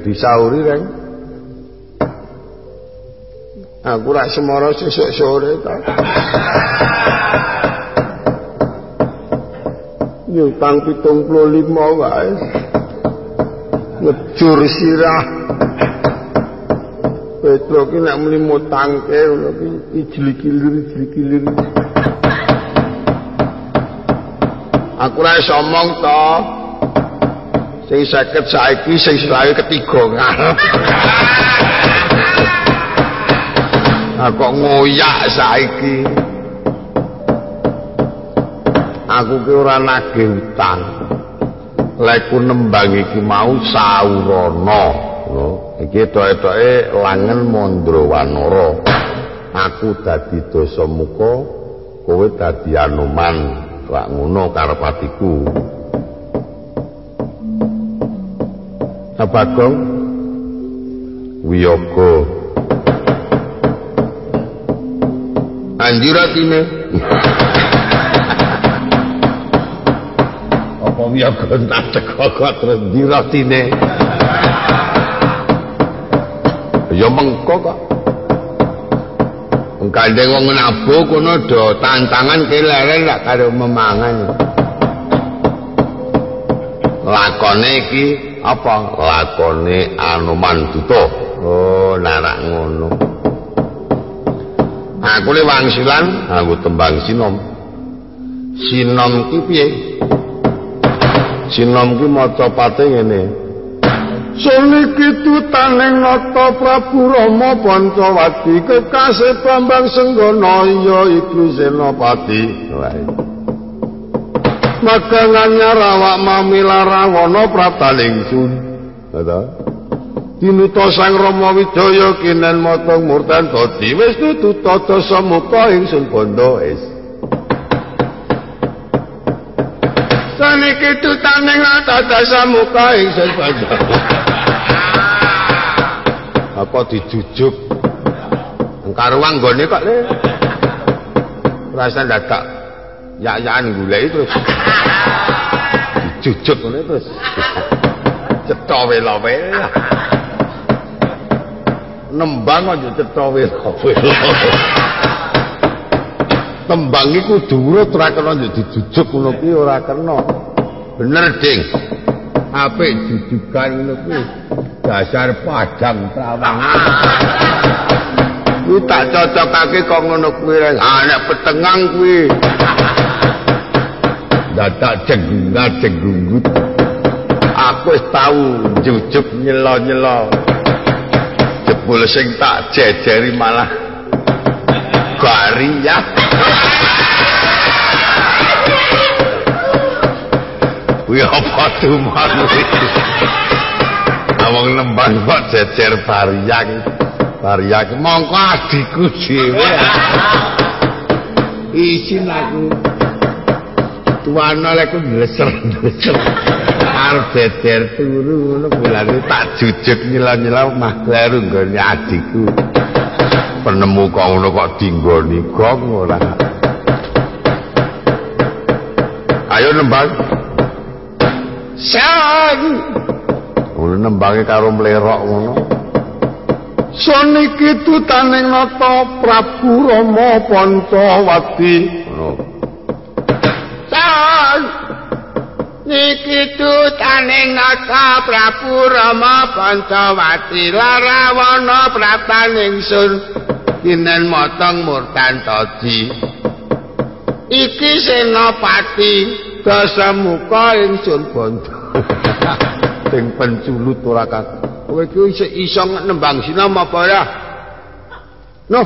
Disauri reng aku rak semara sesuk sore ta nyutang 75 wae ngejur sirah Petro ki nek muni mutangke ngono ki ijlik-ilir aku rak iso omong to sing 50 saiki sing selawe ketiga kok ngoyak saiki. Aku ki ora nagih utang. Leku nembang iki mau Saurana. Iki tok-toke langen Mandrawanara. Aku dadi Dasamuka, kowe dadi Anoman. Lak ngono karepatiku. Bagong Wiyaga Anjuratine. Apa Wiyaga tak teko terus Anjuratine. Ya mengko kok. Gandeng wong nabuh kono do tantangan keleren lak karo memangan. Lakone iki apa? Lakone Anoman Duta. Oh, narak ngono. Aku le wangsilan aku tembang sinom. Sinom ki piye? Sinom ki maca pate ngene. Suniki tutaning nata Prabu Rama Pancawati kekasih Bambang Senggana ya iku Senopati. Magangan nyarawak mamila Rawana Prataningsun. Lha tinuta Sang Rama Wijaya kinen motong murtan dadi wis tututa Dasamuka ingsun bondo es. Saniki tutaning nata Dasamuka ingsun bondo. Apa dijujuk karuang nggone kok le rasa dadak yak-yakan goleki terus dijujuk ngene terus cetha wela-wela nembang kok cetha wela-wela tembang iku durut ora kena dijujuk ngono kuwi ora kena bener ding apik jujukan ngono kuwi dasar padang trawangan. Kuwi tak cocokake kok ngono kuwi rek. Nek petengang kuwi. Dadak jenggungut. Aku wis tau jujuk nyelo-nyelo. Jebul sing tak jejeri malah Gariyah. Kuwi apa tuman kuwi? Wong nembang kok jejer Bariyang mongko adikku dhewe isin aku tuwana lek ndleser arep jejer turu ngono bulane tak jujuk nyela-nyela mah kleru nggone adikku penemu kok ngono kok dinggoni gong ora ayo nembang sang nembange karo mlerok ngono. Soniki tutaning nata Prabu Rama Pancawati. Ngono. Sang niki tutaning nata Prabu Rama Pancawati Larawana Prataningsun kinen motong murtan tadi. Iki Senopati Dasamuka ingsun bondo. Sing penculut ora kak. Kowe iki isih iso nembang sinom apa ya? Noh.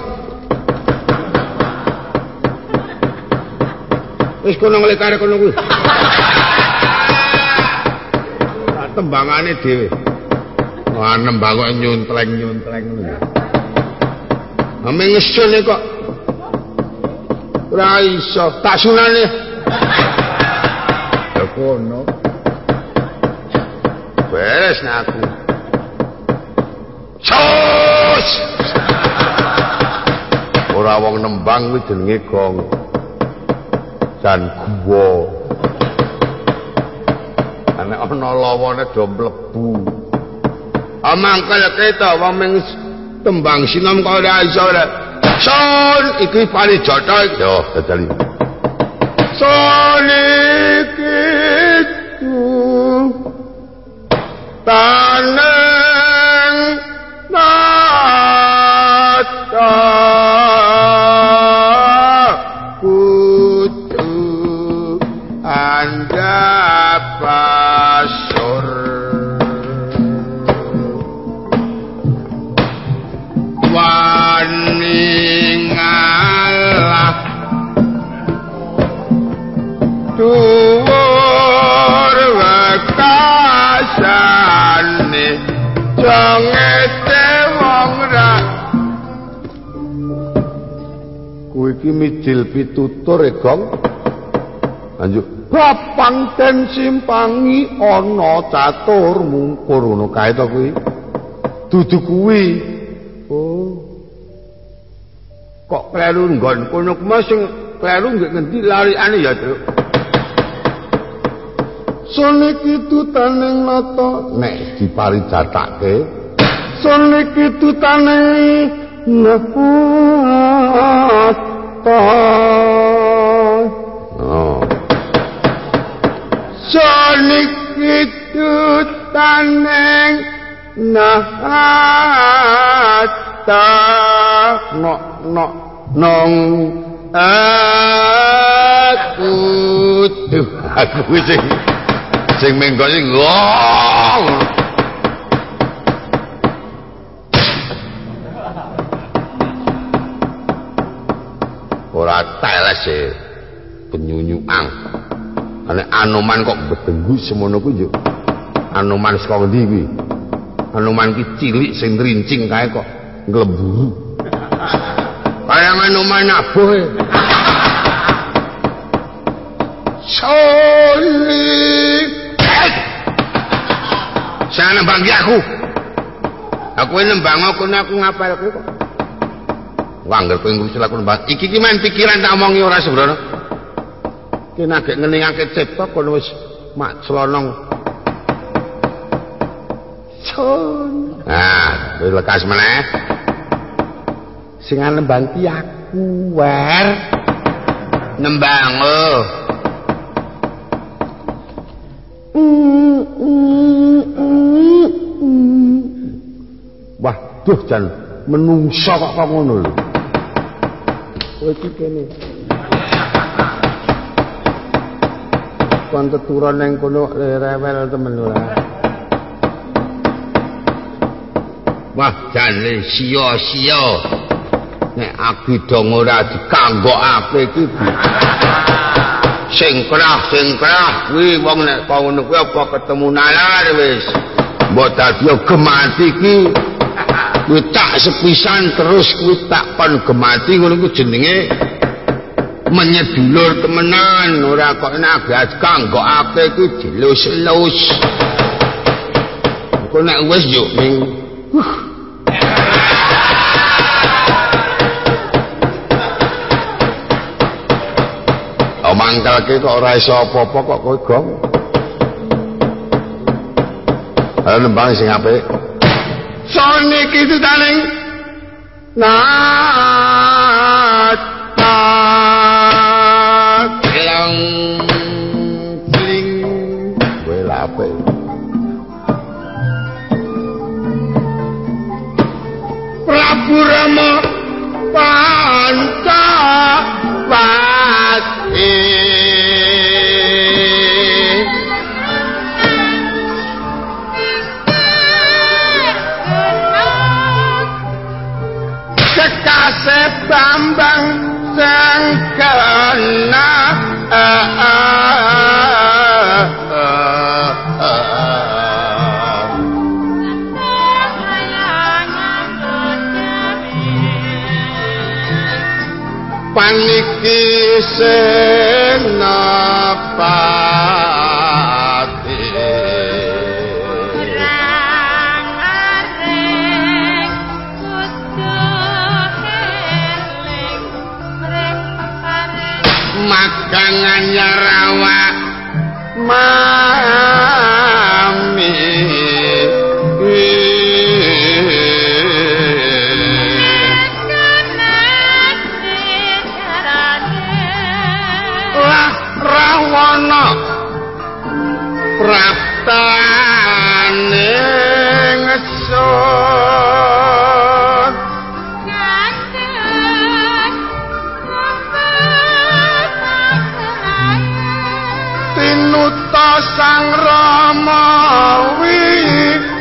Wis kono nglekare kono kuwi. Tak tembangane dhewe. Wah nembang kok nyuntleng ngono. Ame ngesone kok. Ora iso tak sunane. Ya kono. Beres aku. Sos. Ora wong nembang kuwi jenenge gong. Jan guwa. Ana lawane do mlebu. Amangkel keto wong ming tembang sinom kok ora iso ora. Son iki parijata yo dadali. Son iki taneng nata kudu andapasur wani iki mijil pitutur Gong. Lanjut. Bapang den simpangi ana catur mungkur ngono kae to kuwi. Dudu kuwi. Oh. Kok kleru nggon kono kuwi sing kleru nggih ngendi larikane ya, Truk. Sone kitutaning nata nek diparijatake. Sone kitutaning nata. Oh. Sone kitutaning nata. Nong aku tuh aku sing mengko sing ngong ora teles e penyunyuang ane Anoman kok bedenggu semono kuwi yo Anoman saka ndi kuwi Anoman ki cilik sing rincing kae kok nglemburu kaya Anoman abuh e Soli saya nembang aku nembang aku ngapal kowe kok wangger kowe ngurusi aku nembang iki men pikiran tak omongi ora sembrono ki nek ngeningake cipta kono wis mak slonong son nah kowe lekas meneh sing nembang ki aku wer nembang wah duh jan menungso kok ngono lho kowe iki kene kon teturon ning kono rewel temen lho wah jane sia-sia nek abidong ora dikanggokake iki sing krah kuwi wong nek ngono kuwi apa ketemu nalar wis mbok dadi gemati iki kuwi tak sepisan terus kuwi tak kon gemati ngono kuwi jenenge menyedulur temenan ora kok nek kanggokake kuwi dilus-lus kok nek wis yo ning mangkalke kok ora iso apa-apa kok kowe Gong. Ayo nembang sing apik. Sone kitutaning nata klang kling kowe lha apik. Prabu Rama Panca Kekasih Bambang Sangkana paniki senapati rangaring kudu eling mrek paring makangan rawa mami Rawana praptane ngesun ganten tinuta Sang Rama Wijaya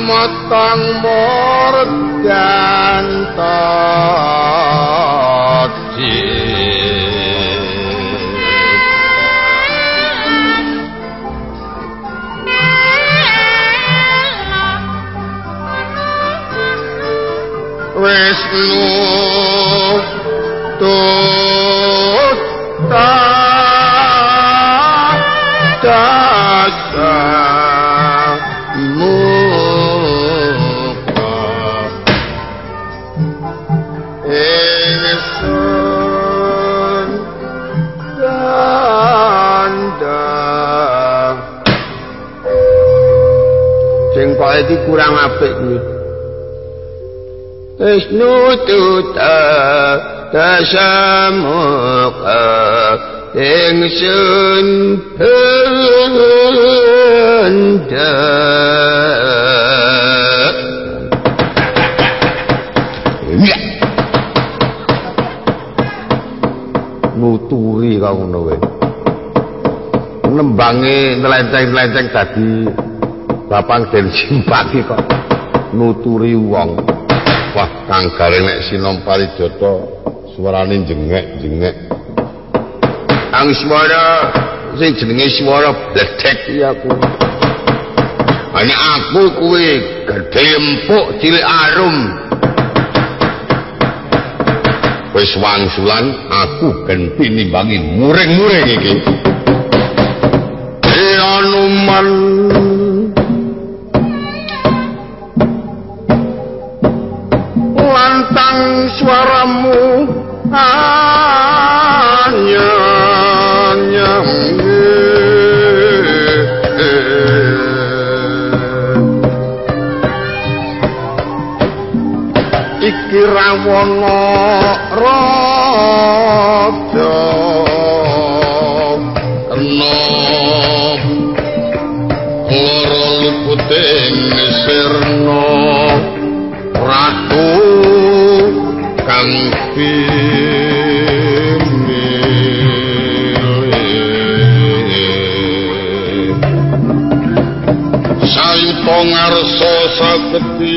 motong mordan tadi iki kurang apik kuwi. Wisnu tuta tasamuka ingsun benda. Nuturi kok ngono wae. Nembange nelenceng-nelenceng dadi Bapang den simpati kok nuturi wong. Wah, Kang Gareng nek Sinom Parijata suarane jengek-jengek. Ang swara sing jenenge swara bledek iki aku. Ana aku kuwi gedhe empuk cilik arum. Wis wangsulan aku genti nimbangi muring-muring iki. Anuman suaramu anyam iki rawana raja kena lara luputing sirna ratu kang Saito ngarsa sakti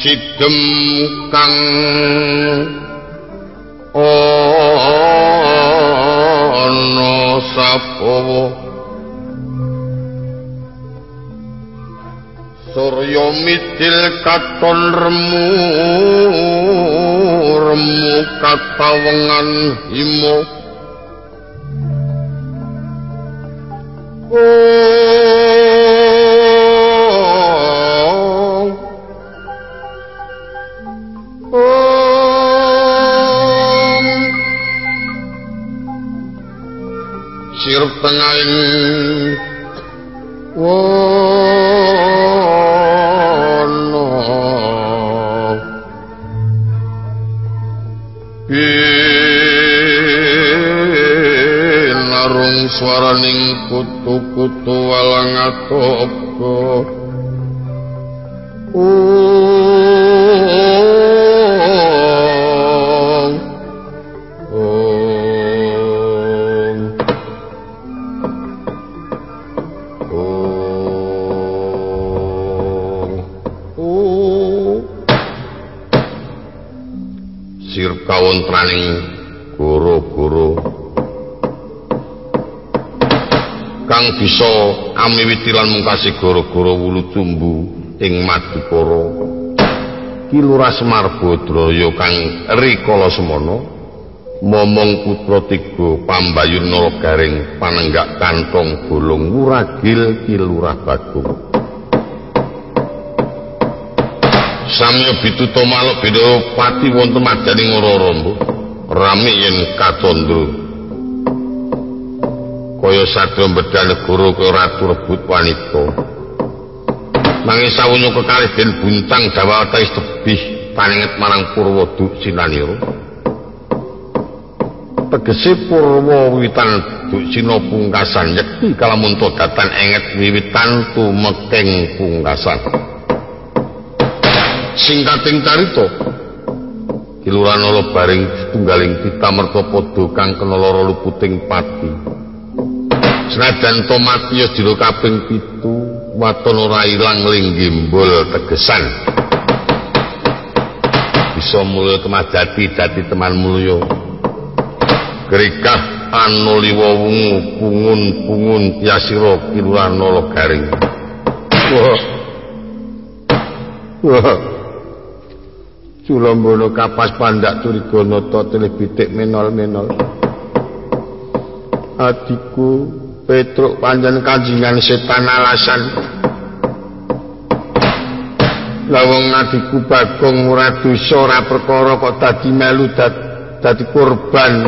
sidem kang ana sapawa Surya midil katon remu katawengan himo sirup tengahing wono narung swaraning kutu-kutu walang atopo kawontraning guru-guru kang bisa amiwiti lan mungkasi guru-guru wulu tumbu ing Madukara Ki Lurah Semar Badraya kang rikala semana momong putra tiga pambayun Nalagaring panenggak kantong bolong wuragil Ki Lurah Bagong samya bituta maluk beda pati wonten madaning ora mbuh rami yen katandra kaya sadya mbedal negara kaya ratu rebut wanita nanging sawunya kekalih den buntang Dawata wis tebih paninget marang Purwaduk Sinanira tegese Purwa wiwitan Duk Sina pungkasan yekti kalamun datan enget wiwitan tumekeng pungkasan singkating carita Ki Lurah Nalabaring setunggaling titamerta padha kang kena lara luputing pati senajan to mati ya dina kaping 7 waton ora ilang linggembol tegesan bisa mulya temadati dadi teman mulya grikah anuliwa wungu pungun-pungun tiasira Ki Lurah Nalagaring wah Sulambono kapas pandak curiga nata telih bitik menol-menol adiku Petruk panjen kanjingan setan alasan lawang adiku Bagong ora dosa ora perkara kok dadi melu dadi korban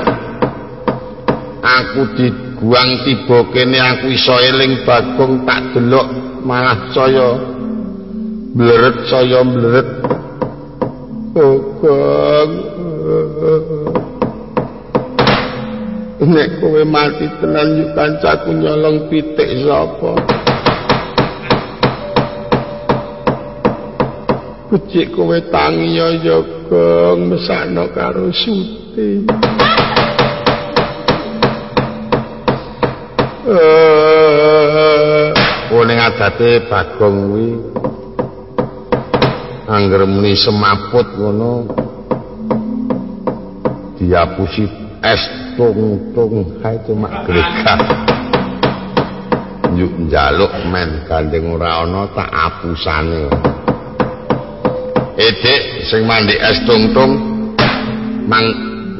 aku diguang tiba kene aku iso eling Bagong tak delok malah saya mleret Bagong nek kowe mati tenan yu kancaku nyolong pitik sapa becik kowe tangi ya Gong mesakno karo Suti ning adate Bagong kuwi angger muni semaput ngono diapusi es tung hai cuma gregah yuk njaluk men gandeng ora ana tak apusane Dik sing mandi es tung mang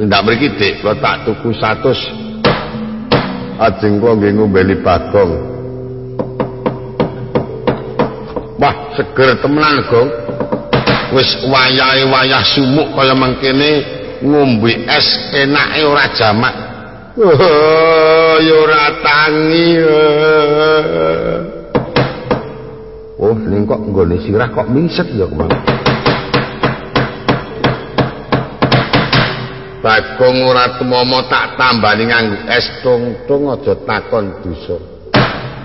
ndak mriki Dik kula tak tuku 100 ajeng kula nggih ngombeni Bagong wah seger temenan Gong wis wayah sumuk kaya mangkene ngombe es enake ora jamak ya ora tangi oh ning kok nggone sirah kok mingset ya kemang Bagong ora temomo tak tambani nganggo es tung aja takon dosa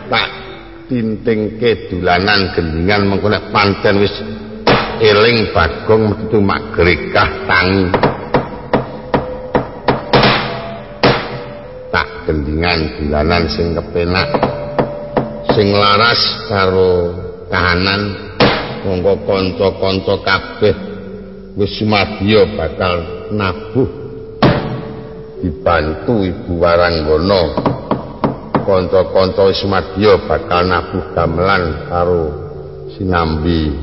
tak tintingke dolanan gendingan mengko nek pancen wis eling Bagong mesti mak grekah tangi tak gendingan dolanan sing kepenak sing laras karo kahanan mongko kanca-kanca kabeh wis sumadya bakal nabuh dibantu Ibu Waranggana. Kanca-kanca wis sumadya bakal nabuh gamelan karo sinambi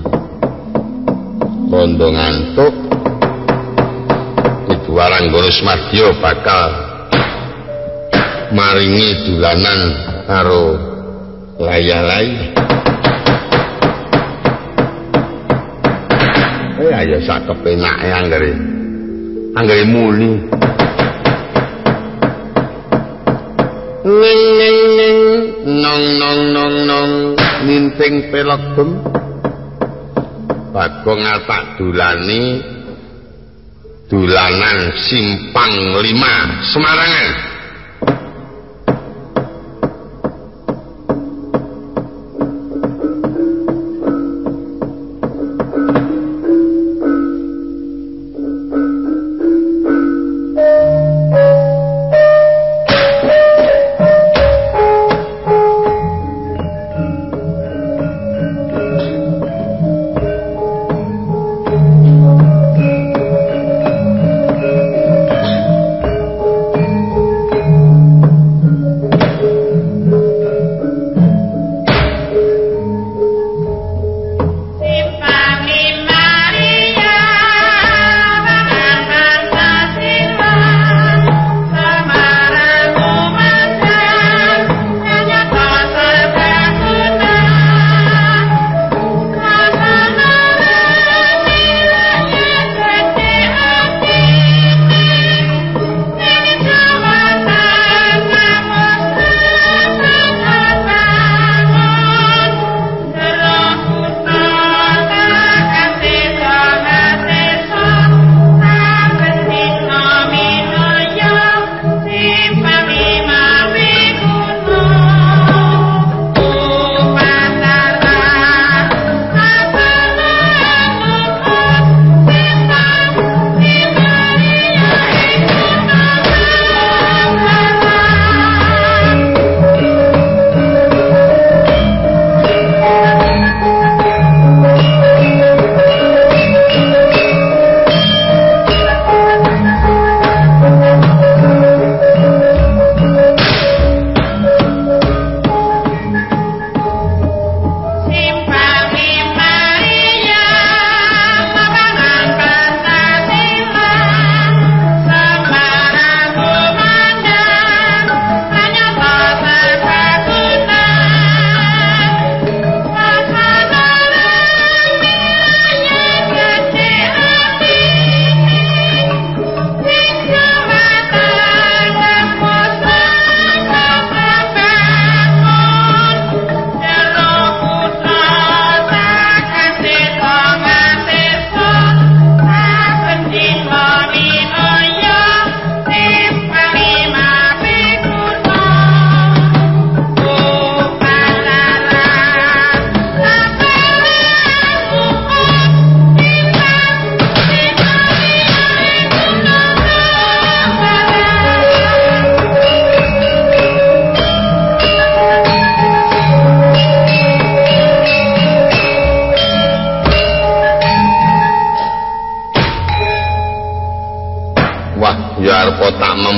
rondo ngantuk. Ibu Waranggana sumadya bakal maringi dolanan karo layah-layah. Ayo sak kepenake anggere muni. Ning ning ning nong nong nong nong ninting pelogem. Bagong tak dolani dolanan Simpang 5 Semarangan.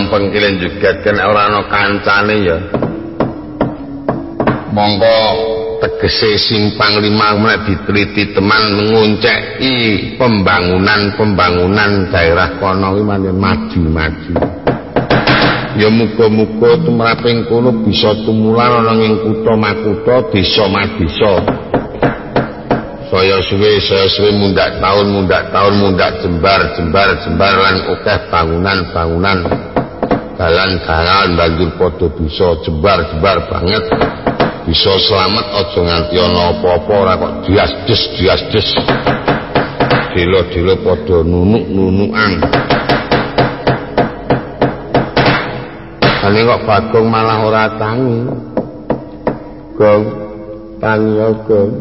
Pengkilen juga kan ora ana kancane ya. Monggo tegese Simpang 5 menek diteliti teman ngunceki pembangunan daerah kono iki maju-maju. Ya muga-muga tumraping kono bisa tumular ana ing kutha-makutha, desa-madesa. Saya suwe mundak jembar lan akeh bangunan dalan-dalan banjur padha bisa jembar banget, bisa selamat aja nganti ana apa-apa ora kok dias-des delo-delo padha nunuk-nunukan. Ane kok Bagong malah ora tangi. Gong tangi ya Gong.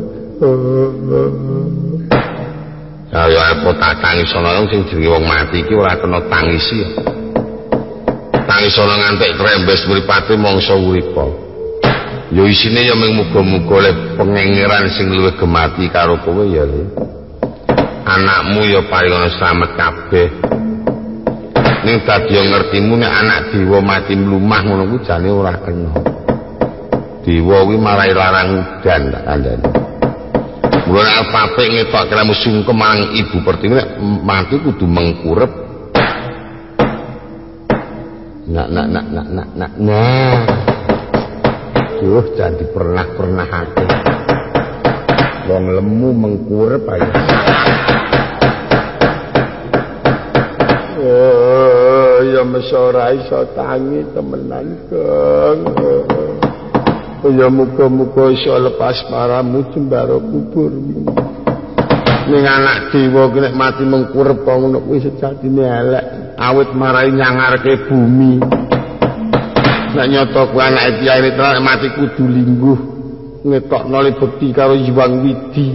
Ya apa tak tangis ana sing jenenge wong mati iki ora kena tangisi. Tangis ana ngantek trembes mripate mangsa uripa. Ya isine ya mung muga-muga oleh pengengeran sing luwih gemati karo kowe ya Le. Anakmu ya paring slamet kabeh. Ning dadi ngertimu nek anak dewa mati mlumah ngono kuwi jane ora kena. Dewa kuwi marai larang udan tak kandhani. Mulane apapik ngetok kira sungkem marang Ibu Pertiwi nek mati kudu mengkurep. Nah. Duh, jangan dipernah-pernahake. Wong lemu mengkurep aja. Ya mesora iso tangi temenan, Kang. Ya muga-muga iso lepas paramu jembaro kuburmu. Ning anak dewa ki nek mati mengkurep ngono kuwi sejatine elek, awit marai nyangarke bumi. Nek nyoto kuwi anake Kyai Mitra mati kudu lingguh ngetokno le bekti karo Hyang Widi.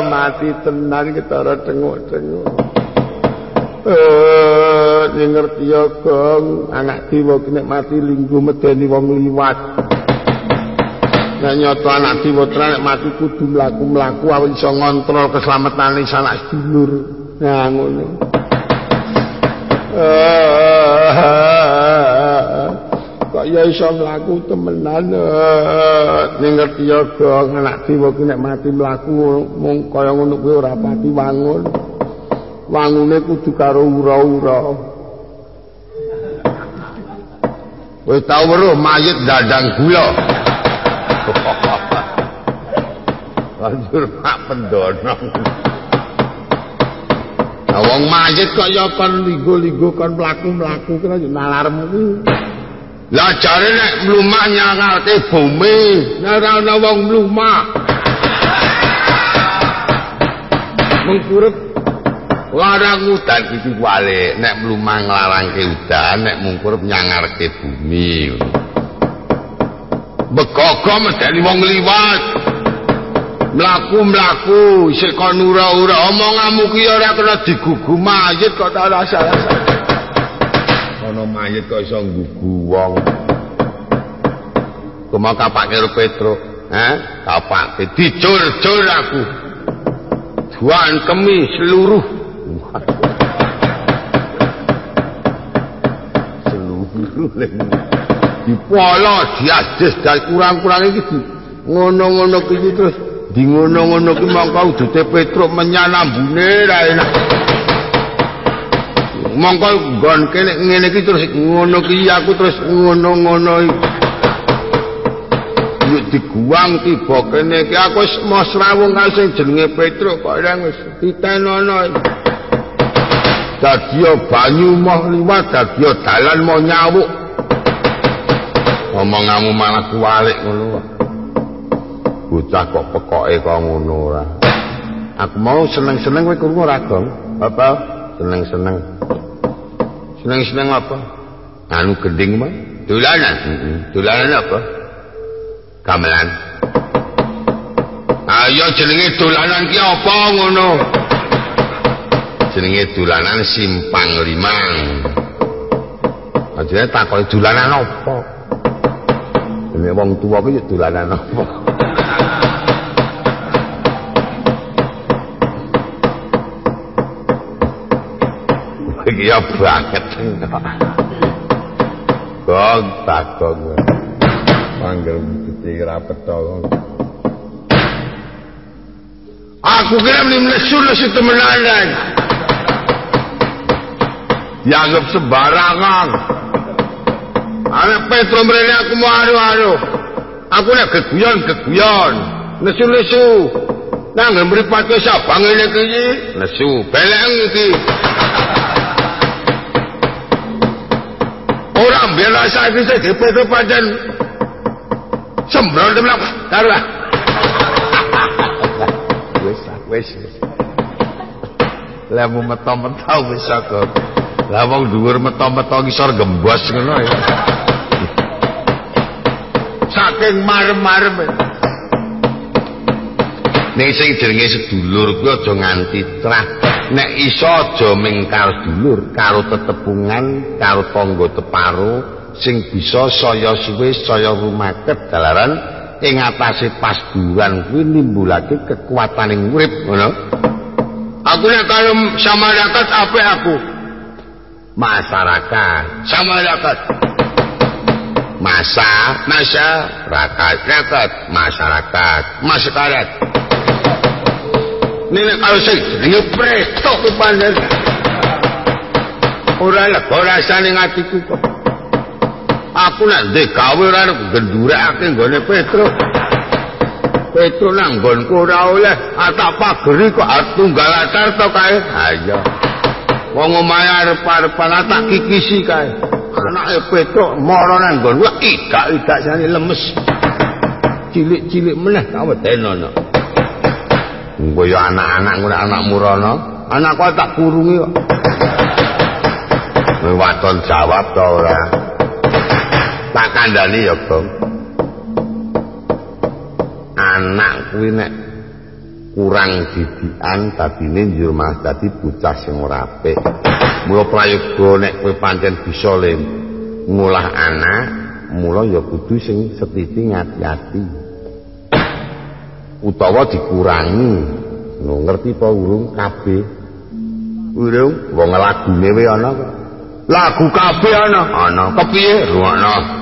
Mati tenan ketara tengok-tengok. Ning ngerti ya, Gong, anak dewa ki nek mati lingguh medeni wong liwat. Nek nyoto anak dewa nek mati kudu mlaku-mlaku awit iso ngontrol keslametane sanak sedulur. Nah ngono. Kok ya iso mlaku temenan. Ning ngerti ya, Gong, anak dewa ki nek mati mlaku mung kaya ngono kuwi ora pati wangun. Wangune kudu karo ura-ura. Wis tau weruh mayit dadang gula. Lanjur Pak Pendono. Nah, wong mayit kok ya kon linggo-linggo kon mlaku-mlaku kira nalarmu kuwi. Lah jare nek mlumah nyangarke bumi, nek ana wong mlumah. Mengkurep larang udan iki wale, nek mlumah nglarangke udan, nek mungkurep nyangarke bumi. Begogo medeni wong liwat. Mlaku-mlaku isih kon ura-ura, omonganmu ki ora kena digugu mayit kok tak rasa-rasa. Ana mayit kok iso nggugu wong. Kemau kapake karo Petro, kapake dicur-cur aku. Juan kemi seluruh dipolo diades dan kurang-kurang iki ngono-ngono iki terus di ngono-ngono ki mongko udute Petruk menyanambune ra enak. Mongko nggon kene ngene iki terus ngono ki aku terus ngono-ngono iki. Yuk diguang tiba kene iki aku wis mosrawung karo sing jenenge Petruk kok ora wis ditenono. Dadi banyu moh liwat, dadi dalan moh nyawuk. Omonganmu malah kuwalik ngono kok. Bocah kok pekoke kok ngono ora. Aku mau seneng-seneng kowe krungu ora, Gong? Apa? Seneng-seneng. Seneng-seneng apa? Anu gending mah. Dolanan. Dolanan apa? Gamelan. Ayo jenenge dolanan ki apa ngono? Jenenge dolanan simpang limang. Ajane takoki dolanan apa? Nek wong tuwa ki dolanan apa? Iki ya banget. Gong takon. Panggil gede ra petha. Aku kira nesu-nesu temenan. Dianggap sembarangan. Anak Petro mrene aku mau anu-anu. Aku nek geguyon. Nesu-nesu. Nang mripate sabang ngene iki nesu, beleng iki. Ora mbela saiki sing Petro pancen sembrono temen karo. Wis. Lah mu meto-meto wis kok. Lah wong dhuwur meto-meto ngisor gembos ngono ya. Saking marem-marem. Ning sing jenenge sedulur kuwi aja nganti trah. Nek iso aja ming karo sedulur, karo tetepungan, karo tangga teparo, sing bisa saya suwe saya rumaket dalaran ing atase pasduran kuwi nimbulake kekuataning urip ngono. Aku nek karo masyarakat apik aku. Masyarakat, masyarakat. Masyarakat. Nek karo sing jenenge presto ku pancen. Ora lega rasane atiku kok. Aku nek ndek gawe ora gendurekake nggone Petro nang nggonku ora oleh atak pageri kok tunggal atar to kae. Ha iya. Wong omahe arep-arepan tak kikisi kae. Anake Petro mara nang nggonku idak-idak jane lemes. Cilik-cilik meneh tak wedenono. Engko ya anak-anak ngono anakmu rono. Anakku tak kurungi kok. Waton jawab to ora. Tak kandhani ya, Bang. Anak kuwi nek kurang didikan dadine njur malah dadi bocah sing ora apik. Mula prayoga nek kowe pancen bisa ngulah anak, mula ya kudu sing setiti ngati-ati. Utawa dikurangi. Lho ngerti apa urung kabeh? Urung wong lagune wae ana kok. Lagu kabeh ana. Ana. Kepiye? Rungokno.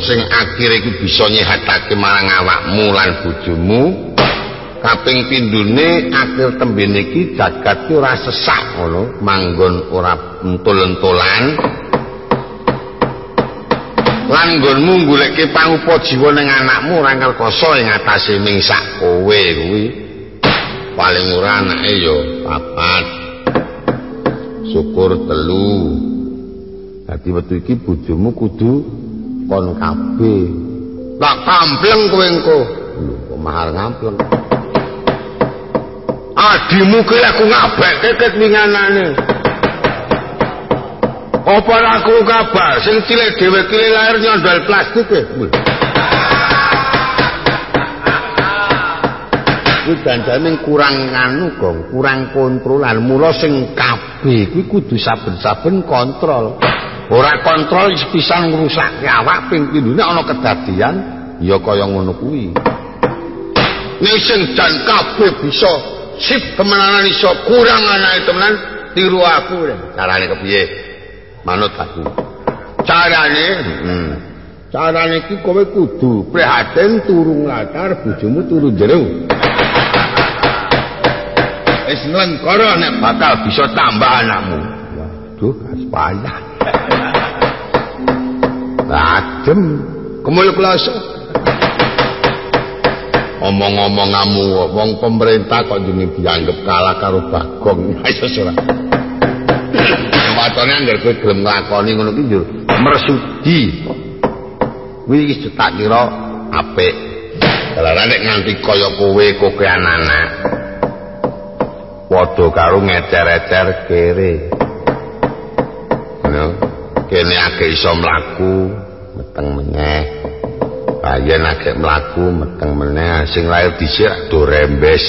Sing akhire iki bisa nyehatake marang awakmu lan bojomu. Kaping pindhone akhir tembene iki jagat ora sesak ngono, manggon ora entul-entulan. Lan nggonmu goleke pangupa jiwa ning anakmu ora ngerkoso ing atase mingsak kowe kuwi. Paling ora anake ya papat. syukur 3. Dadi wektu iki bojomu kudu kon kabeh. Tak kampleng kowe engko. Lho, kok mahal ngampleng. Adimu ki aku ngabekke ket winganane. Apa aku kabar sing cilik dhewe ki lahir nyondol plastik e. Kuwi dandane kurang anu gong, kurang kontrolan. Mula sing kabeh kuwi kudu saben-saben kontrol. Ora kontrol pisan ngrusakke awak ping pindune ana kedadian ya kaya ngono kuwi. Nek sing jan kabeh bisa sip temenan iso kurang anake temenan tiru aku. Carane kepiye? Manut aku. Carane iki kowe kudu prihatin turu nglatar bojomu turu jero. Wis nglengkara nek bakal bisa tambah anakmu. Waduh, payah. Adem, kemul kloso. Omong-omongamu wong pemerintah kok jeneng dianggep kalah karo Bagong. Ayo ora. Matane anggere kowe gelem nglakoni ngono ki yo mersudi. Kuwi iki tak kira apik. Dalarane nek nganti kaya kowe kokean anak. Padha karo ngecer-ecer kere. Ngono. Kene akeh iso mlaku, meteng meneh. Bayen akeh mlaku, meteng meneh. Sing lair dhisik do rembes.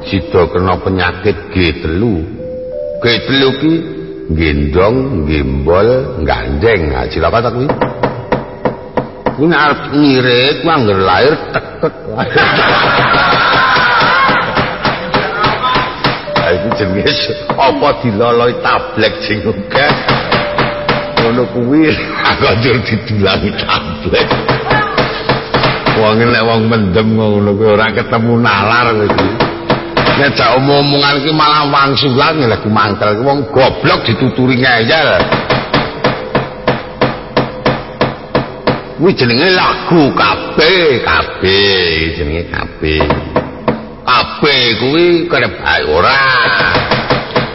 Sida kena penyakit G3. G3 ki gendong, gembol, gandeng. Ha cilaka ta kuwi? Kuwi arep ngirit, kuwi anggere lair tek-tek. Iku jenenge apa diloloi tablet sing akeh. Ngono kuwi anjur didulangi tablet. Wong nek wong mendem ngono kuwi ora ketemu nalar iki. Nek jak omong-omongan iki malah wangsulan lha mangkel wong goblok dituturi ngeyel. Kuwi jenenge lagu kabeh jenenge kabeh. Kabeh kuwi kerep ae ora.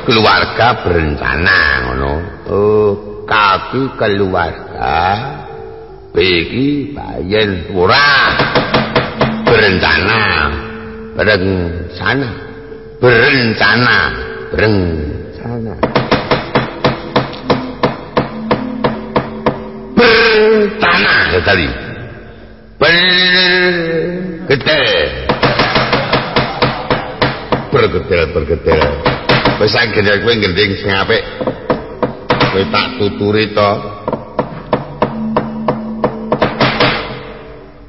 Keluarga berencana ngono. Oh, kaki keluarga. Iki bayen ora. Berencana. Berencana. Berencana ya tadi. Bergetel. Wis anggere kowe gending sing apik. Kowe tak tuturi to.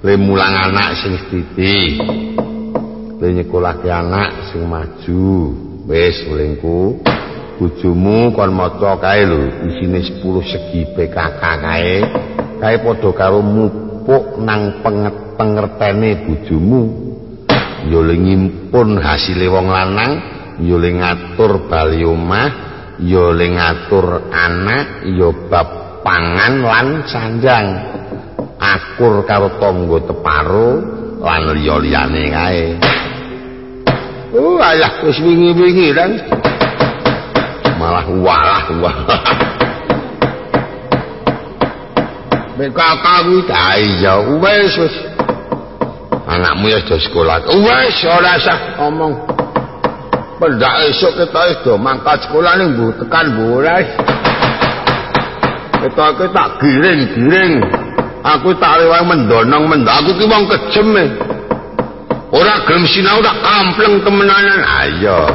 Kowe mulang anak sing sithik. Kowe nyekolahke anak sing maju. Wis ulingku. Bojomu kon maca kae lho, isine 10 segi PKK kae. Kae padha karo mupuk nang pengertene bojomu. Ya le ngimpun hasile wong lanang, ya le ngatur bali omah, ya le ngatur anak, ya bab pangan lan sanjang. Akur karo tangga teparo lan liya-liyane kae. Oh, alah wis wingi-wingi kan. Malah walah. Mek kakak kuwi ta iya wis. Anakmu ya sudah sekolah. Wes ora usah omong. Pendak esuk kita wis do mangkat sekolah ning mbuh tekan bola. Kita tak giring. Aku tak rewang mendonong. Aku ki wong kejem e. Ora gelem sinau tak kampleng temenanan. Ayo.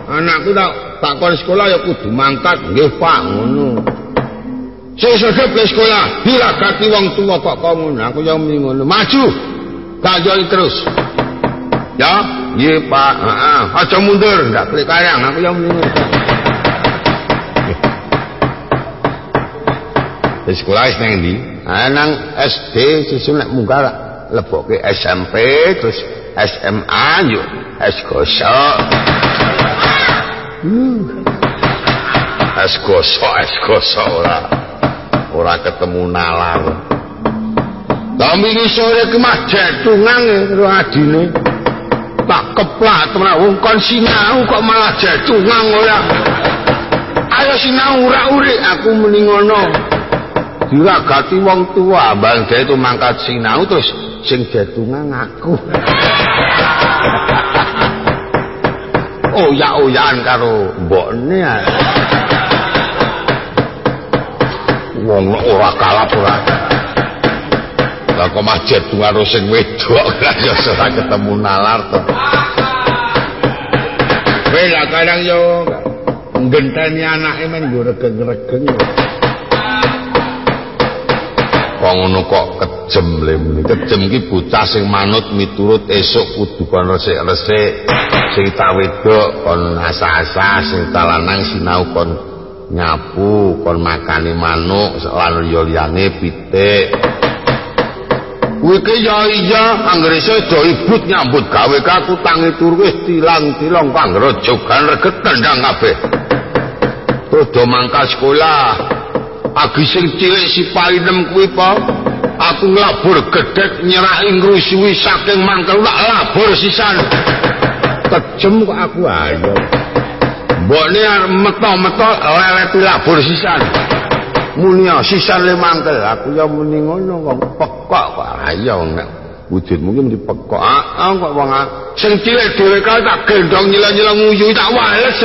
Anakku tak kon sekolah ya kudu mangkat. Nggih Pak ngono. Saya sedep ke sekolah, dilagati wong tua kok ngono. Aku yang ngono. Maju. Kajoli terus. Ya, iya Pak. Aja mundur, ndak klik karang. Aku yang ngono. Di sekolah wis nang ndi? Nang SD susun nek munggah lebokke SMP terus SMA yo es gosok. Es gosok ora ketemu nalar. Tapi iki sore ki mah jetungan karo adine. Tak keplak temen wong kon sinau kok malah jecungang ora. Ayo sinau ura-uri aku muni ngono. Diragati wong tua bangga itu mangkat sinau terus sing jecungang aku. Oyak-oyakan karo mbokne. Wong ora kalap ora. Lah kok masjid karo sing wedok ya ora ketemu nalar to. Kowe lah kadang yo ngenteni anake men yo regeng-regeng. Kok ngono kok kejem lem. Kejem ki bocah sing manut miturut esuk kudu kon resik-resik. Sing tak wedok kon asa-asa, sing tak lanang sinau kon nyapu, kon makani manuk, lan liyane pitik. Kuwi ki ya iya anggere sedo ibut nyambut gawe kaku tangi turu wis tilang-tilang panggrojogan reget tendang kabeh. Terus do mangkat sekolah. Agi sing cilik si painem kuwi po, aku nglabur gedhek nyerahi ngrusuhi saking mangkel tak labur sisan. Kejem kok aku ayo. Mbokne meto-meto leleti labur sisan. Muni sisan le mangkel, aku ya muni ngono kok pekok kok ayo nek wujudmu ki mesti pekok. Kok wong sing cilik dhewe kae tak gendong nyila-nyila nguyu tak wales.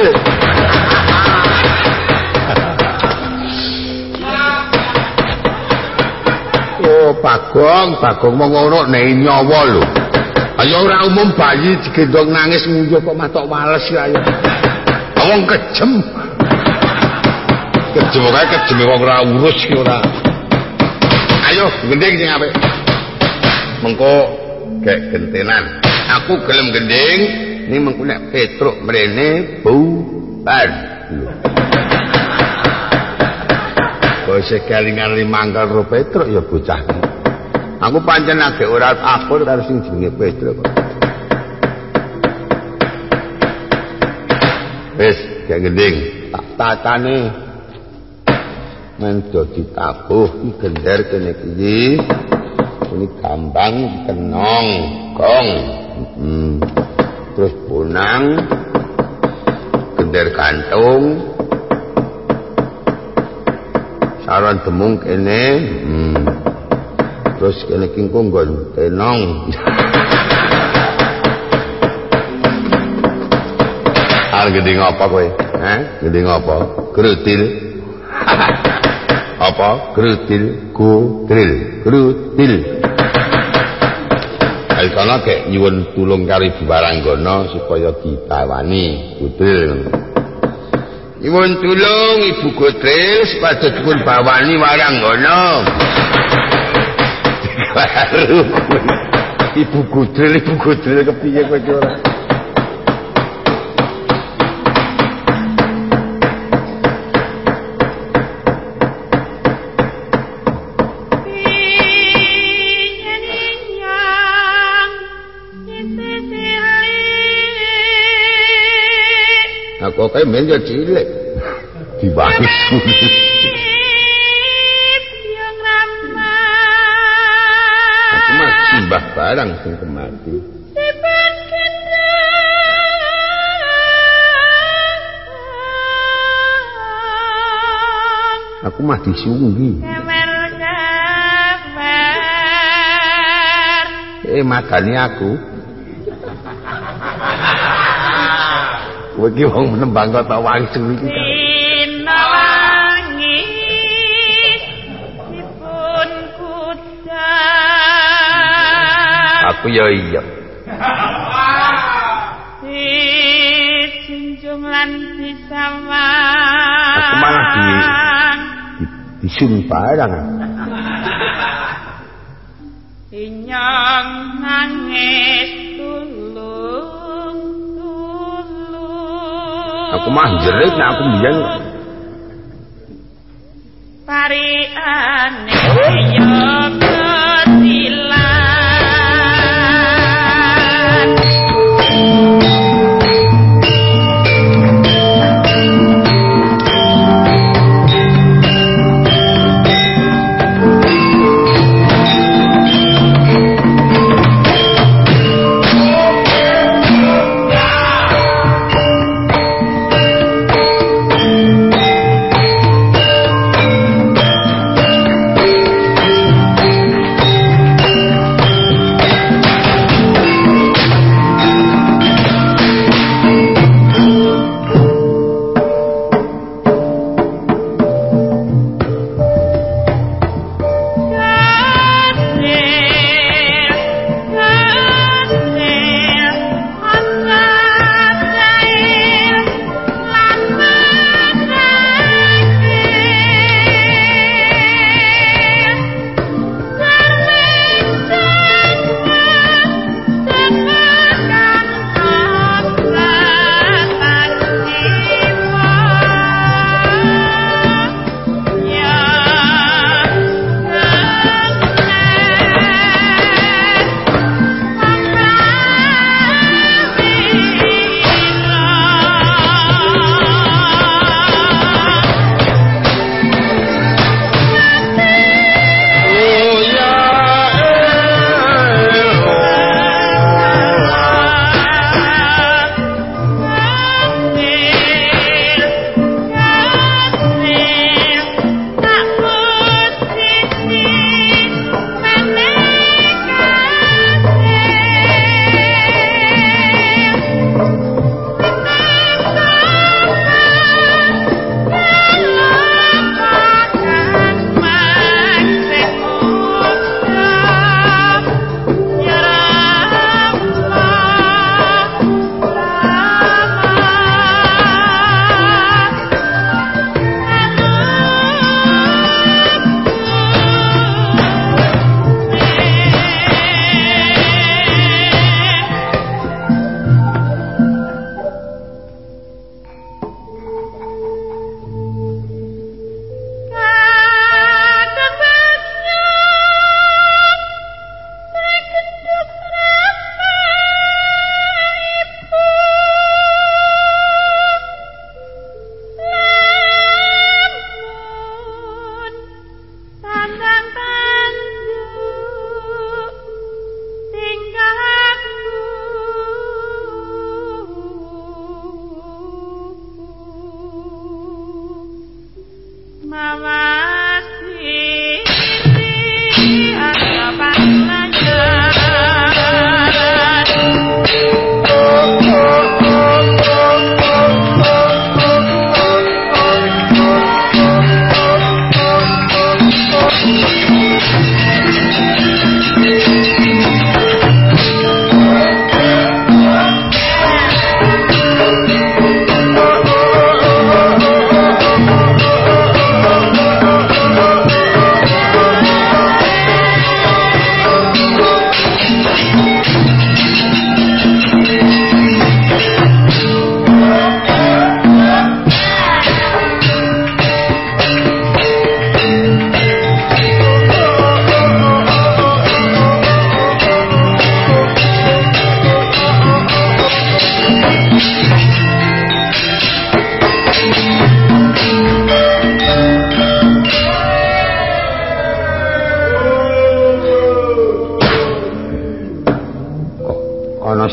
Bagong mong ngono nek nyawa lho. Ayo ora umum bayi digendong nangis nguyuh kok matok males ya ayo. Wong kejem. Kejem kae kejeme wong ora urus ki ora. Ayo gending sing apik. Mengko gek gentenan. Aku gelem gending ning mengko nek Petruk mrene bubar. Kok sekalingan limangkal ro Petruk ya bocah. Aku pancen agek ora akur karo sing jenenge Petruk kok. Wis gek gending tak tatane men dadi tabuh iki gender kene iki. Ini gambang kenong gong. Terus bonang gender kantung. Saron demung kene. Terus kene kingkung nggon tenong. Al gending apa kowe? Gending apa? Grutil. Apa? Grutil, kudril, grutil. Ayo kana kek nyuwun tulung kari Biwaranggana supaya ditawani kudril. Nyuwun tulung Ibu Kudril supaya dipun bawani Waranggana. Baru Ibu Kudril kepiye kowe iki ora? Kok men yo cilik diwangi aku mah simbah barang sing kemati aku mah disunggi madani aku kowe iki wong menembang kok tak wangsul iki kan. Wangi dipun kudan. Aku ya iya. Dijunjung lan disawang. Aku malah disung barang. Inyong nangis aku mah jerit nek aku mbiyen pariane yo ketilan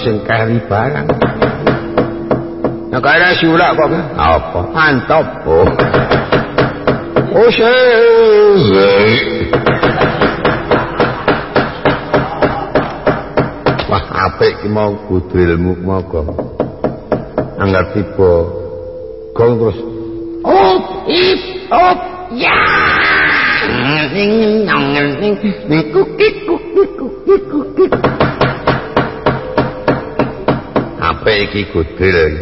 sing kari barang. Nek kaya sulak kok apa? Mantap. Oh wah apik ki mau kudrilmu moga. Anggar tiba gong terus op ya. Ning kukik. Apa iki kudril?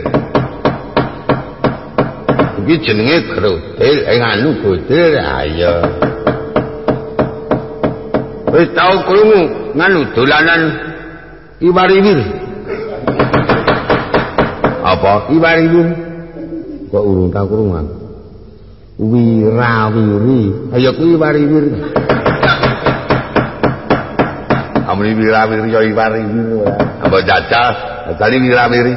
Iki jenenge krutil, anu kudril ayo. Wis tau krungu nganu dolanan iwariwir. Apa iwariwir? Kok urung tau krungu? Wirawiri. Ayo kuwi iwariwir. Amri wirawiri ya iwariwir. Apa jajal tadi wirawiri.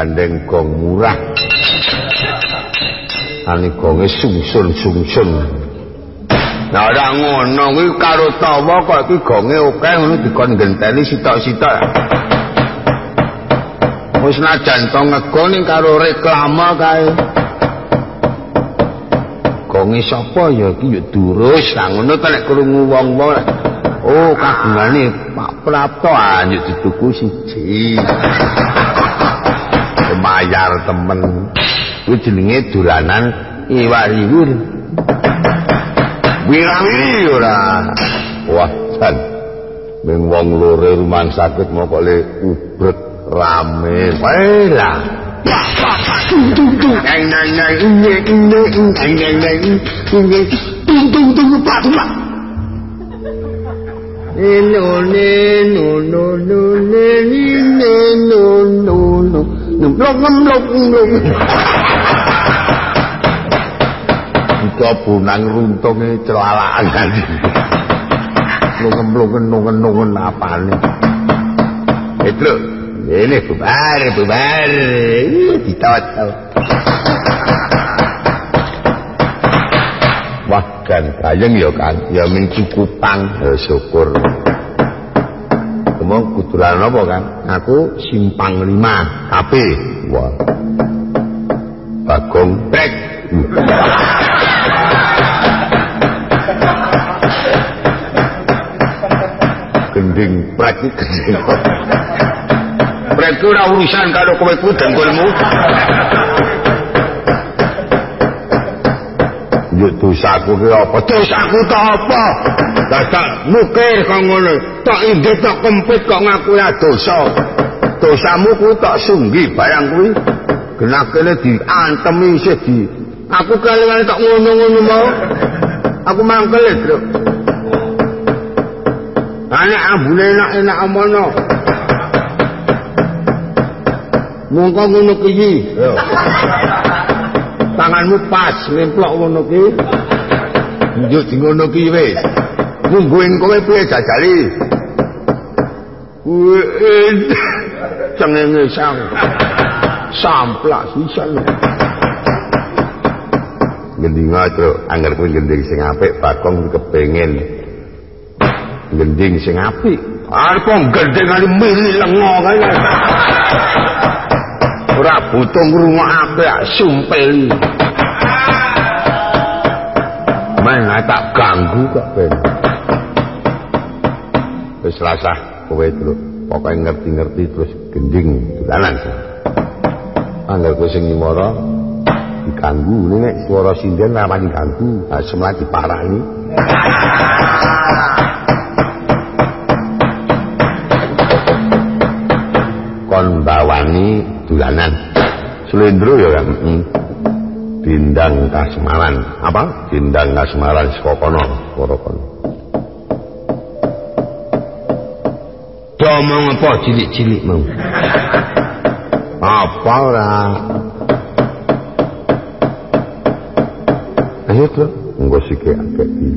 gandeng gong murah. Ane gonge sungsun. Nah ora ngono kuwi karo tawa kok iki gonge akeh ngono dikon genteni sitok-sitok. Wis najan to ngego ning karo reklame kae. Gonge sapa ya iki ya durus lah ngono ta nek krungu wong-wong. Oh kagungane Pak Prapto anjuk dituku siji. Bayar temen. Kuwi jenenge dolanan iwak liwur. Wirawiri ora. Wah, jan. Ning wong lore rumah sakit moko le ubrek rame. Wae lah. Kita bunang runtunge celalakan ganti. Nungen apane. Itu ini bubar. Ditawat. Wah, kan gayeng ya kan. Ya ming cukupang, ya syukur. Kamu kuduran apa kan? Aku simpang 5 KP. Wah. Bagong brek. Gending brek iki gending. Brek ora urusan karo kowe ku dengkulmu. Yo dosaku ki apa? Dosaku ta apa? Dadak mukir kok ngono. Tak indhe tak kempit kok ngaku ya dosa. Dosamu ku tak sunggi barang kuwi. Genakene diantemi isih di. Aku kali-kali tak ngono-ngono mau. Aku mangkel, Bro. Anak ambune enak-enak amono. Mongko ngono ki. Yo. Tanganmu pas nemplok ngono ki. Njuk di ngono ki wis. Mungguing kowe piye jajali? Cengenge sang. Samplak sisan. Gending aja angger kowe gending sing apik bakong kepengin. Gending sing apik. Arep gending ali mili lengo kae. Ora butuh ngrungokake sumpel. Main tak ganggu kok ben. Wis rasah kowe terus pokoke ngerti-ngerti terus gending dolanan. Angger kowe sing nyuwara diganggu nek swara sinden ora wani ganggu, semlah diparani. Kon bawani dolanan. Slendro ya kan. Dindang Kasemaran. Apa? Dindang Kasemaran saka kono, para kono. Domong apa cilik-cilik mau? Apa ora? Ayo tuh, nggo sikek akeh iki.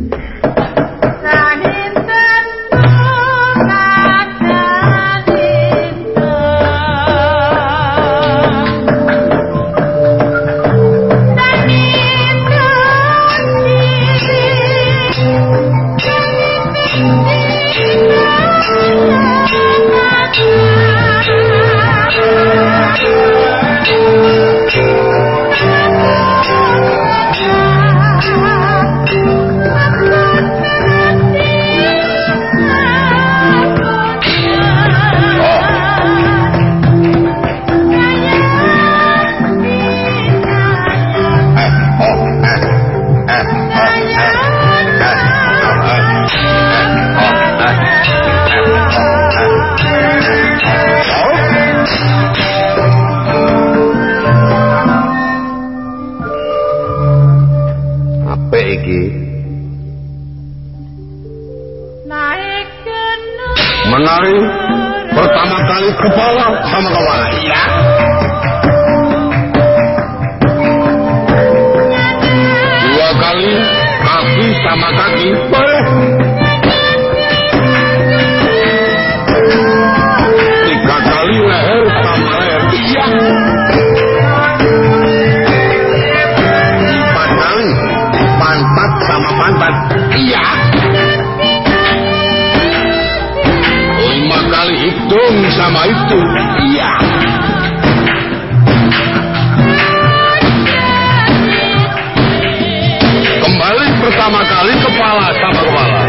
Menari pertama kali kepala sama kepala, iya. Dua kali kaki sama kaki, boleh. Tiga kali leher sama leher, iya. sama pantat. Iya. 5 kali hidung sama hidung. Iya. Kembali pertama kali kepala sama kepala.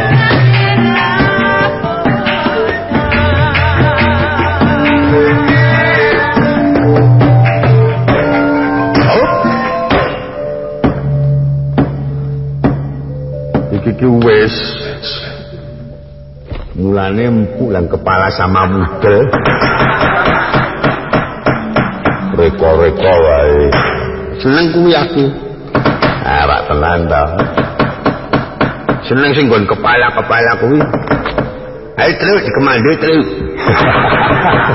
Iki wis mulane empuk lang kepala sama mudel. Reko-reko wae. Seneng kuwi aku. Awak tenan ta. Seneng sing nggon kepala-kepala kuwi. Ayo terus dikemandu terus.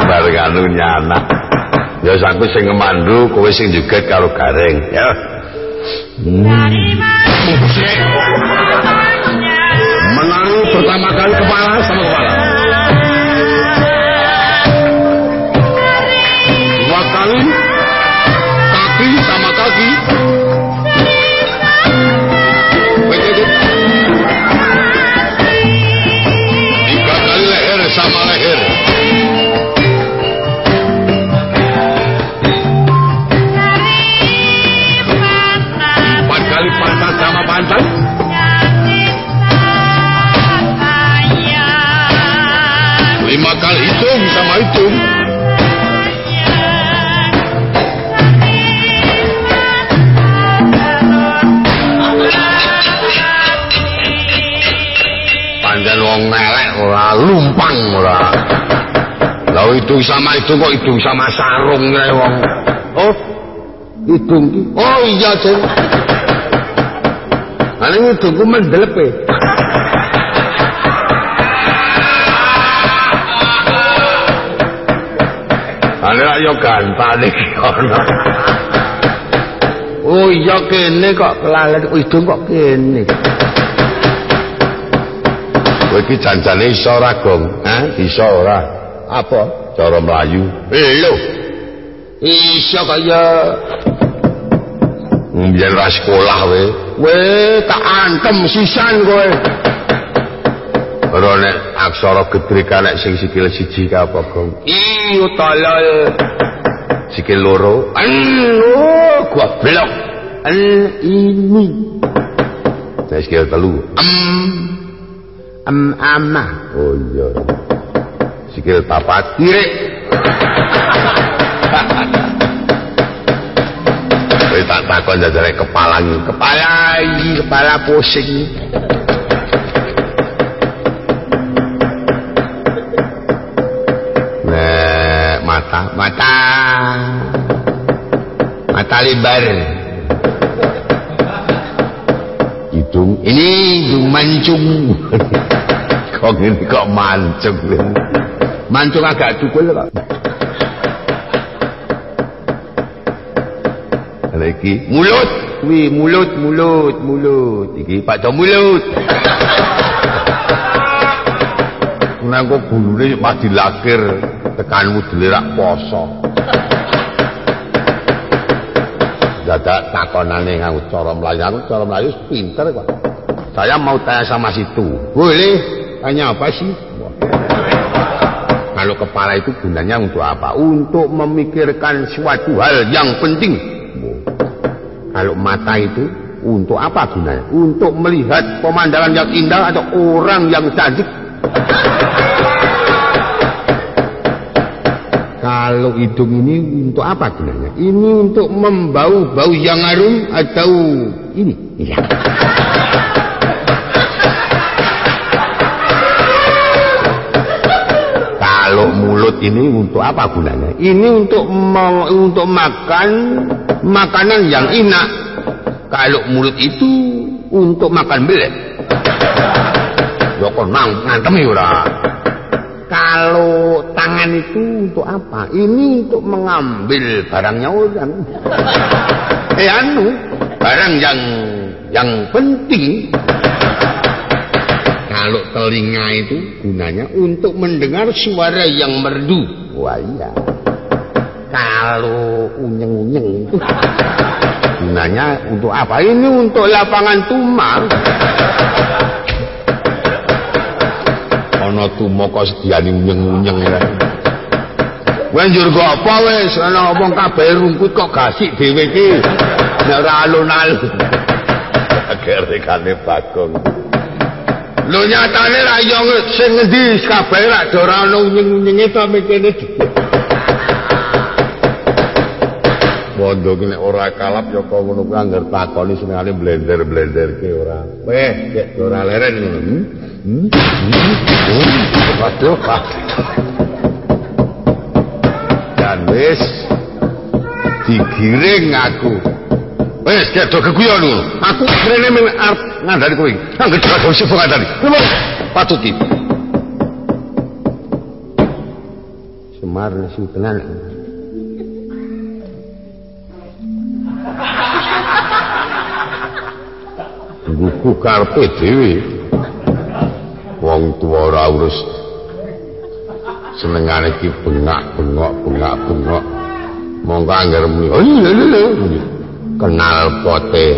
Bareng anu nyana. Ya aku sing ngemandu, kowe sing joget karo gareng, ya. Menari pertama kali kepala sama kepala. 2 kali kaki sama kaki. 3 kali leher sama leher. 4 kali pantat sama pantat. 5 kali hitung sama hitung. Pancen wong elek ora lumpang ora. Lah hitung sama hitung kok hitung sama sarung kae wong. Oh, hitung ki. Oh iya, Jeng. Ana hidungku mendelep e. Ana yo gantane iki ana. Oh iya kene kok kelalet hidung kok kene. Kowe iki janjane iso ora, Gong? Hah? Iso ora? Apa? Cara mlayu. Lho. Iso kaya mbiyen ra sekolah kowe. Kowe tak antem sisan kowe. Ora nek aksara gedrika nek sing sikil siji ka apa, Gong? Iyo tolol. Sikil loro. Gua blok. Ini. Nek sikil telu. Ama. Oh iya. Sikil papat tirik. Kowe tak takon jajare kepala iki. Kepala pusing. Mata lebar. Hidung ini hidung mancung. Kok ini kok mancung. Mancung agak cukul kok. Lagi mulut. Wih, mulut. Iki Pak Do mulut. Nang kok gulune pas dilakir tekanmu dilirak poso. Dadak takonane nganggo cara mlayu. Aku cara mlayu pinter kok. Saya mau tanya sama situ. Boleh? Tanya apa sih? Kalau kepala itu gunanya untuk apa? Untuk memikirkan suatu hal yang penting. Kalau mata itu untuk apa gunanya? Untuk melihat pemandangan yang indah atau orang yang cantik. Kalau hidung ini untuk apa gunanya? Ini untuk membau bau yang harum atau ini? Iya. Kalau mulut ini untuk apa gunanya? Ini untuk makan makanan yang enak. Kalau mulut itu untuk makan belek. Ya kok ngantem ora. Kalau tangan itu untuk apa? Ini untuk mengambil barangnya orang. Barang yang penting. Kalau telinga itu gunanya untuk mendengar suara yang merdu. Wah iya. Kalau unyeng-unyeng itu gunanya untuk apa? Ini untuk lapangan tuma. Ana tuma kok sediani unyeng-unyeng ya. Wanjur kok apa wis ana wong kabeh rungkut kok gasik dhewe iki. Nek ora alun-alun. Akhire Bagong. Lho nyatane ra yo sing ngendi kabeh ra ora ana unyeng-unyenge ta mikirne. Bondo ki nek ora kalap ya kok ngono kuwi anggar takoni senengane blender-blenderke ora. Weh, cek ora leren ngono. Waduh, Pak. Dan wis digiring aku. Wis do geguyon lho. Aku rene arep ngandani kowe. Angger dadi sing ngandani. Patut iki. Semar nesu tenan. Buku karepe dhewe. Wong tuwa ora urus senengane iki bengak-bengok. Monggo angger muni. Oh lho. Kenal pote.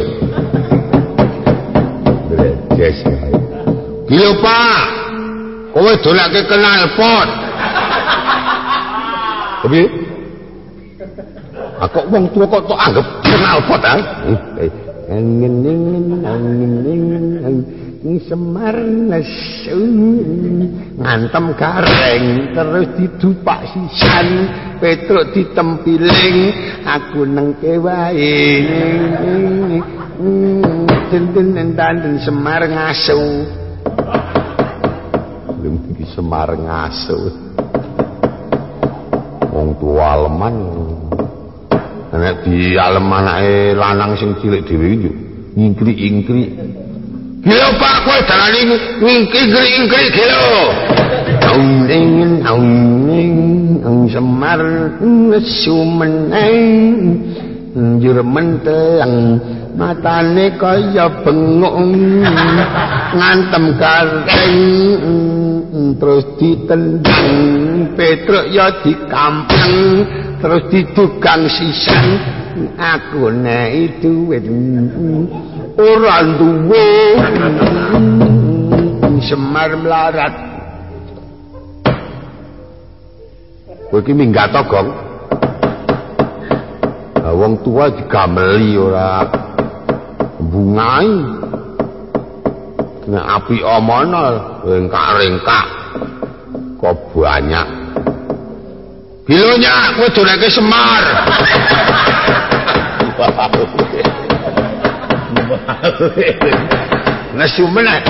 Brejes. Gila Pak. Kowe dolake kenal pot. Tapi aku wong tuwa kok tok anggap kenal pot ah. Semar nesu ngantem gareng terus didupak sisan Petruk ditempiling aku nengke wae den Semar ngasu iki Semar ngasu wong tuwa aleman nek di aleman anake lanang sing cilik dhewe iki ngingkri-ingkri. Gila Pak, kowe dalane ngingkri-ingkri gila. Aung Semar nesu meneng njur menteng matane kaya bengok ngantem kareng terus ditendang Petruk ya dikampeng terus didugang sisan aku nek duwit ora duwe Semar melarat kowe iki minggat to Gong wong tua digameli ora bungai nek api omono rengkak-rengkak kok banyak bilonya kowe doleke Semar nesu meneh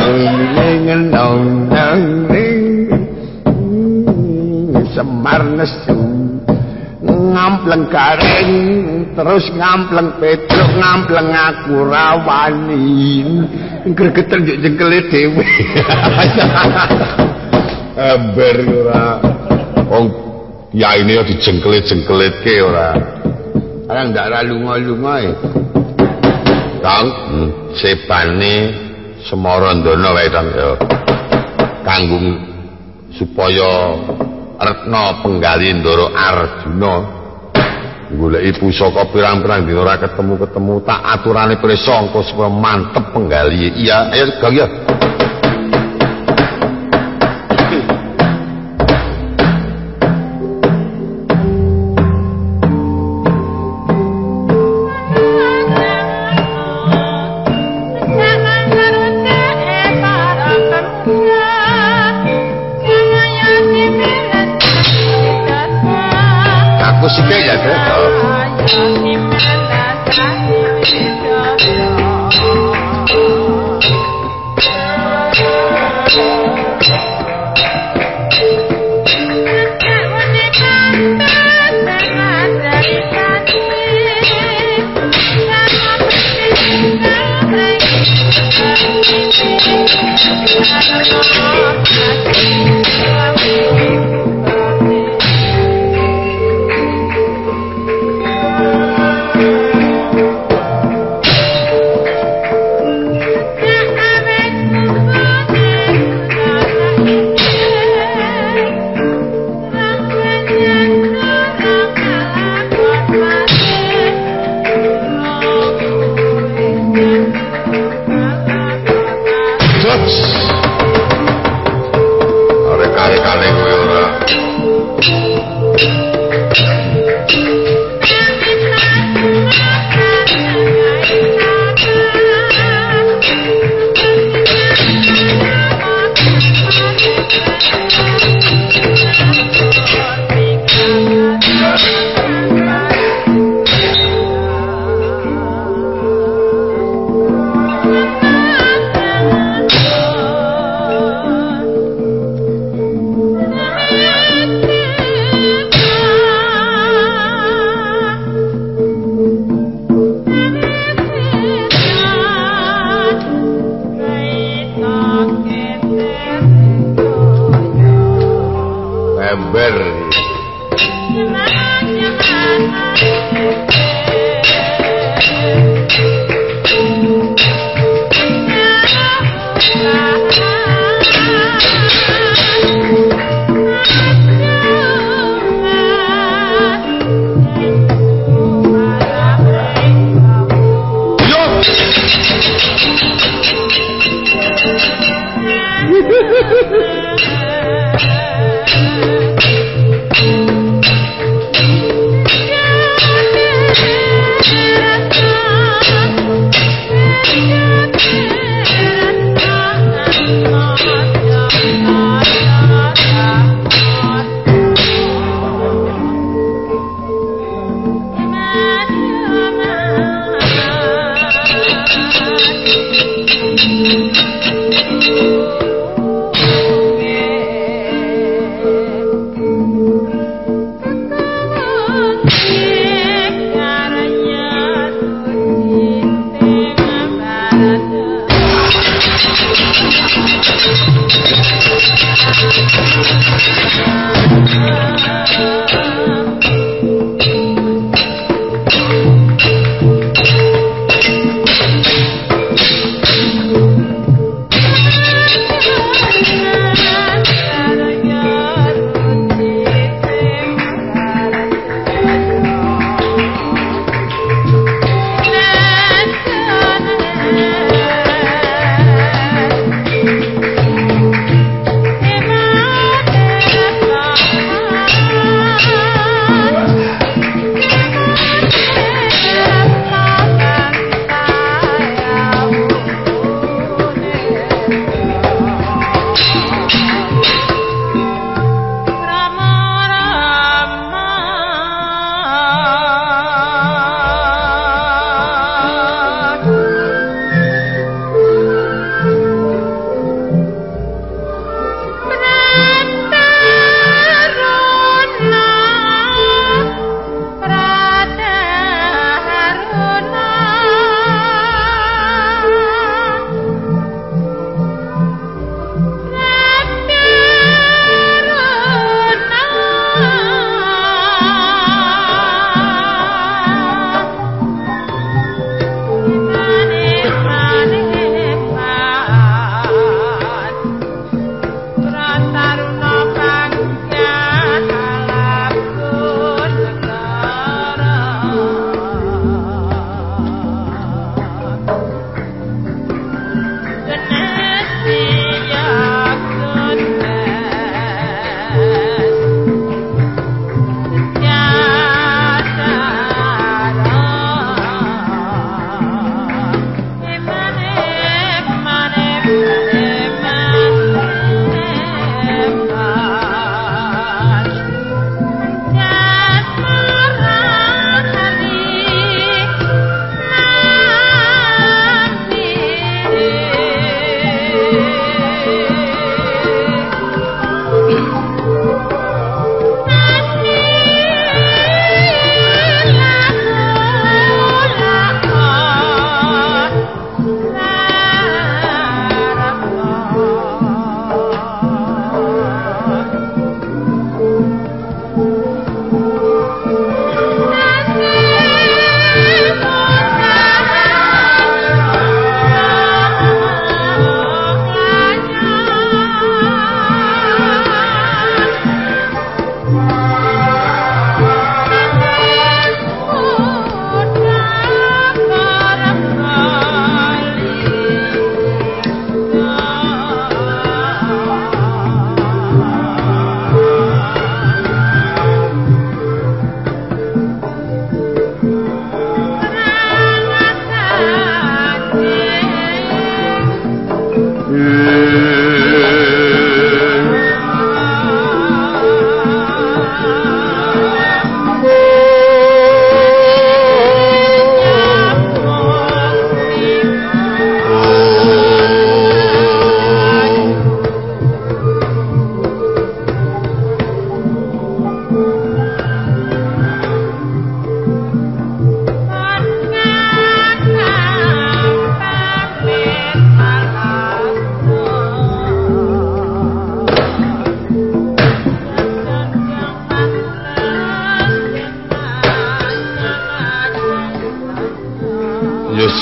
Semar nesu ngampleng gareng terus ngampleng Petruk ngampleng aku rawani gregetan njuk jengkele dhewe ember ora wong yaine yo dijengkelit-jengkelitke ora ora ndak ra lunga-lunga e Kang sepane Semarandana wae Kang ya kanggo supaya Retna penggali Ndara Arjuna goleki pusaka pirang-pirang dina ora ketemu tak aturane presangka supaya mantep penggali. Iya ayo Gang ya. Kali-kali kowe ora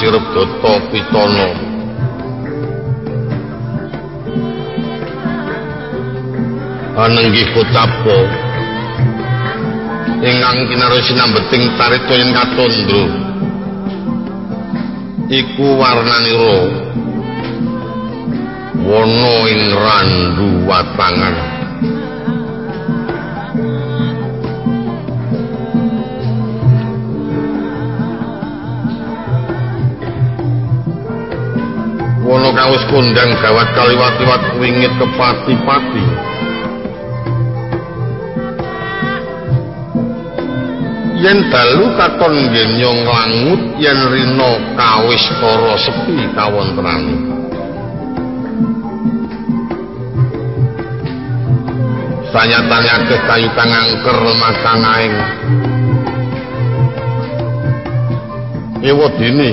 Sirebdata Pitana anenggih kotapa ingkang kinarosina beting carita yen katandra iku warnanira wana ing randu watangan wana kawis kondang gawat kaliwat-liwat wingit kepati-pati yen dalu katon ngenyong langut yen rina kawis para sepi kawontenane sanyatane akeh kayu kang angker makangaing ewadene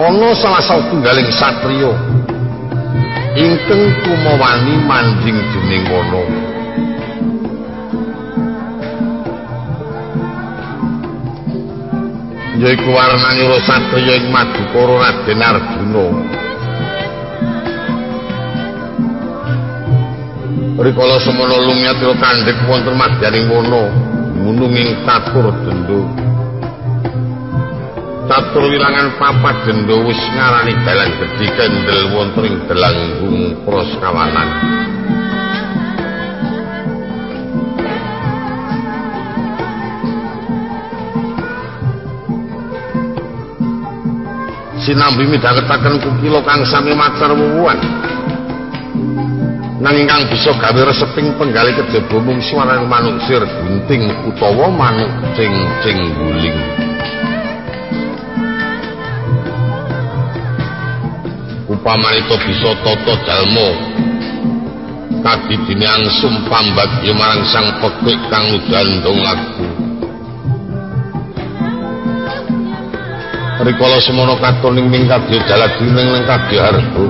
ana salah satunggaling satriya ingkang kumawani manjing dening wana yaiku warnanira satriya ing Madukara Raden Arjuna rikala semana lumiatira kandhek wonten madyaning wana gunung ing catur denda catur wilangan papat denda wis ngarani dalan gedhi kendel wonten ing Delanggung Praskawanan sinambi midhangetaken kukila kang sami macar wuwuhan nanging kang bisa gawe reseping penggali kejaba mung swaraning manuk sir gunting utawa manuk cing-cing guling upamanita bisa tata jalma kadidine angsum pambagya marang sang pekik kang udandong lagu rikala semana katoning ning kadya jaladining ning kadya harga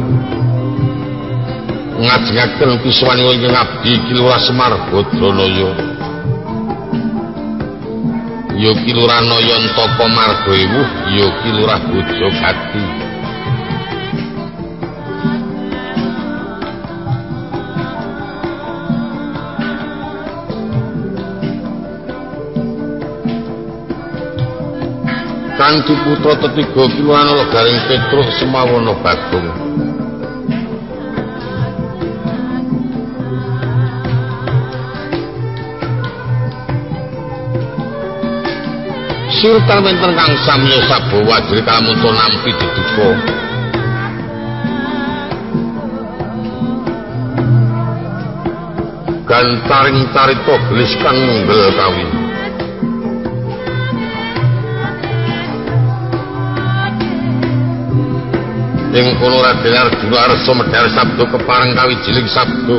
ngajengaken kiswani ingkang abdi Kilurah Semar Badranaya ya Kilurah Nayantaka Marga Ewuh ya Kilurah Bojogati kanthi putra tetiga Kilurah Nalagaring Petruk Semawana Bagong Sultan wenten kang samya sabawa ajri kalamunta nampi diduka gantaring carita gelis kang munggel kawi ing kono Raden Arjuna arsa medhar sabda kepareng kawijining sabda